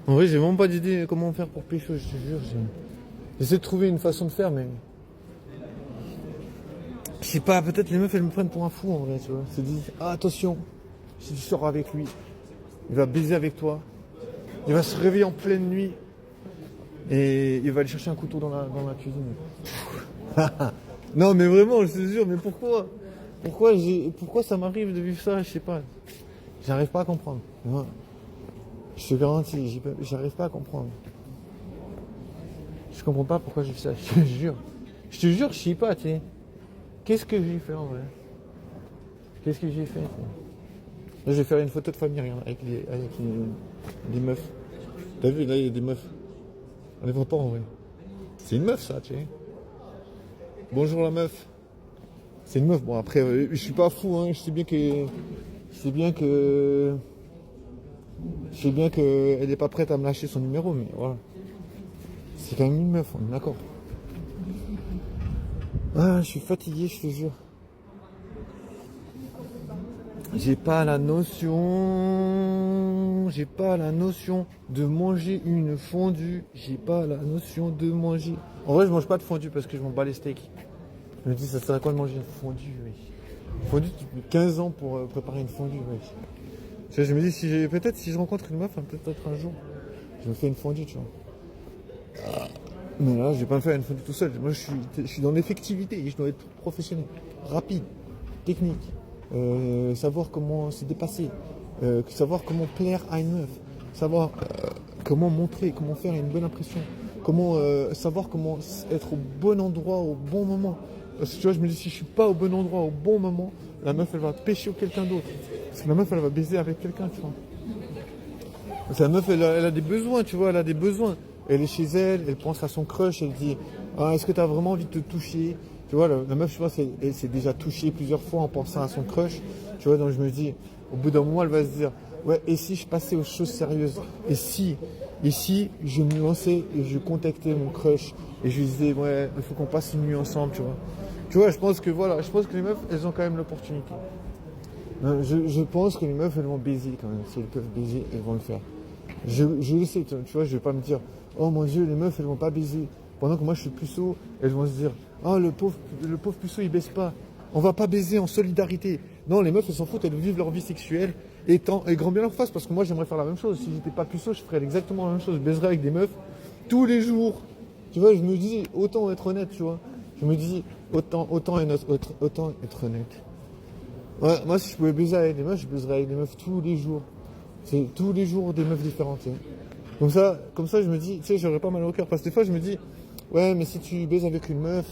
En vrai, j'ai vraiment pas d'idée comment faire pour pécho, je te jure. J'essaie de trouver une façon de faire, mais. Je sais pas, peut-être les meufs elles me prennent pour un fou en vrai, tu vois. Elles se disent, ah attention, si tu sors avec lui, il va baiser avec toi, il va se réveiller en pleine nuit et il va aller chercher un couteau dans la cuisine. Non mais vraiment, je te jure, mais pourquoi? Pourquoi ça m'arrive de vivre ça? Je sais pas. J'arrive pas à comprendre. Moi, je te garantis, j'arrive pas à comprendre. Je comprends pas pourquoi je vis ça, je te jure. Je te jure, je sais pas, tu sais. Qu'est-ce que j'ai fait en vrai? Qu'est-ce que j'ai fait? Là, je vais faire une photo de famille, regarde, avec les meufs. T'as vu, là, il y a des meufs. On les voit pas en vrai. C'est une meuf, ça, tu sais. Bonjour la meuf. C'est une meuf. Bon, après, je suis pas fou, hein. Je sais bien que. Elle est pas prête à me lâcher son numéro, mais voilà. C'est quand même une meuf, on est d'accord. Ah, je suis fatigué, je te jure. J'ai pas la notion de manger une fondue. J'ai pas la notion de manger. En vrai, je mange pas de fondue parce que je m'en bats les steaks. Je me dis, ça sert à quoi de manger une fondue, oui. Une fondue, tu peux 15 ans pour préparer une fondue, oui. Tu vois, je me dis, peut-être si je rencontre une meuf, hein, peut-être un jour, je me fais une fondue, tu vois. Mais là, je vais pas me faire une fondue tout seul. Moi, je suis dans l'effectivité et je dois être professionnel, rapide, technique. Savoir comment se dépasser, savoir comment plaire à une meuf, savoir comment montrer, comment faire une bonne impression, savoir comment être au bon endroit au bon moment. Parce que tu vois, je me dis, si je suis pas au bon endroit au bon moment, la meuf elle va pêcher quelqu'un d'autre. Parce que la meuf elle va baiser avec quelqu'un, tu vois. Parce que la meuf elle a des besoins, tu vois, elle a des besoins. Elle est chez elle, elle pense à son crush, elle dit, ah, est-ce que tu as vraiment envie de te toucher? Tu vois, la meuf, je pense, elle s'est déjà touchée plusieurs fois en pensant à son crush. Tu vois, donc je me dis, au bout d'un moment, elle va se dire, ouais, et si je passais aux choses sérieuses? Et si je me lançais et je contactais mon crush et je lui disais, ouais, il faut qu'on passe une nuit ensemble, tu vois. Tu vois, je pense que les meufs, elles ont quand même l'opportunité. Je pense que les meufs, elles vont baiser quand même. Si elles peuvent baiser, elles vont le faire. Je le sais, tu vois, je vais pas me dire, oh mon Dieu, les meufs, elles vont pas baiser. Pendant que moi, je suis puceau, elles vont se dire, oh, le pauvre puceau, il baisse pas. On va pas baiser en solidarité. Non, les meufs, elles s'en foutent, elles vivent leur vie sexuelle et grand bien leur face. Parce que moi, j'aimerais faire la même chose. Si j'étais pas puceau, je ferais exactement la même chose. Je baiserais avec des meufs tous les jours. Tu vois, je me dis, autant être honnête, tu vois. Je me dis, autant être honnête. Ouais, moi, si je pouvais baiser avec des meufs, je baiserais avec des meufs tous les jours. C'est tous les jours des meufs différentes. Tu sais. Comme ça, je me dis, tu sais, j'aurais pas mal au cœur. Parce que des fois, je me dis, ouais, mais si tu baises avec une meuf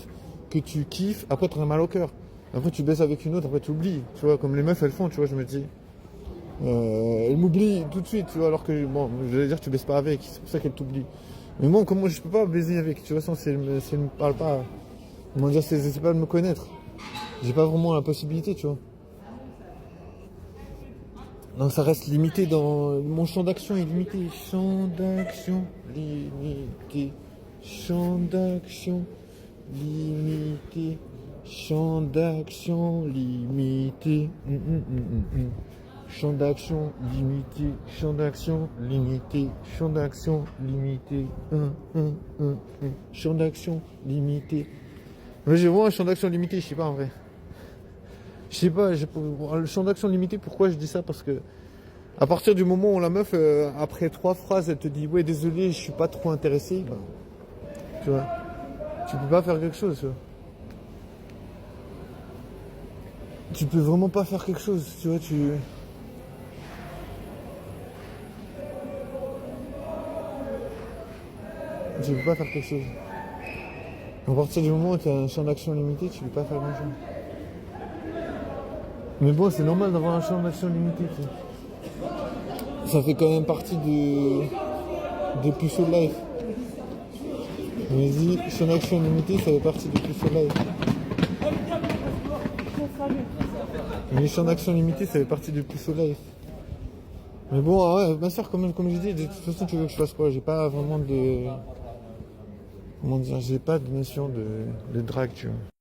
que tu kiffes, après, tu auras mal au cœur. Après, tu baises avec une autre, après, tu oublies. Tu vois, comme les meufs, elles font, tu vois, je me dis. Elles m'oublient tout de suite, tu vois, alors que, bon, j'allais dire, tu baises pas avec, c'est pour ça qu'elles t'oublient. Mais moi, comment je peux pas baiser avec, tu vois, si elle me parle pas, comment dire, c'est pas de me connaître. J'ai pas vraiment la possibilité, tu vois. Donc ça reste limité dans... Mon champ d'action est limité. Champ d'action limité. Champ d'action limité. Champ d'action limité. Champ d'action limité. Champ d'action limité. Champ d'action limité. Champ d'action limité. Mais j'ai vraiment un champ d'action limité, je sais pas en vrai. Je sais pas, le champ d'action limité, pourquoi je dis ça? Parce que à partir du moment où la meuf, après 3 phrases, elle te dit ouais désolé, je suis pas trop intéressé, bah, tu vois, tu peux pas faire quelque chose, tu vois. Tu peux vraiment pas faire quelque chose, tu vois, tu peux pas faire quelque chose. À partir du moment où tu as un champ d'action limité, tu peux pas faire grand chose. Mais bon, c'est normal d'avoir un champ d'action limité, tu sais. Ça fait quand même partie de Puceau Life. Je me dis, champ d'action limité, ça fait partie de Puceau Life. Mais champ d'action limité, ça fait partie de Puceau Life. Mais bon, ouais, ma soeur, comme je dis, de toute façon, tu veux que je fasse quoi? J'ai pas vraiment de... Comment dire? J'ai pas de notion de drague, tu vois.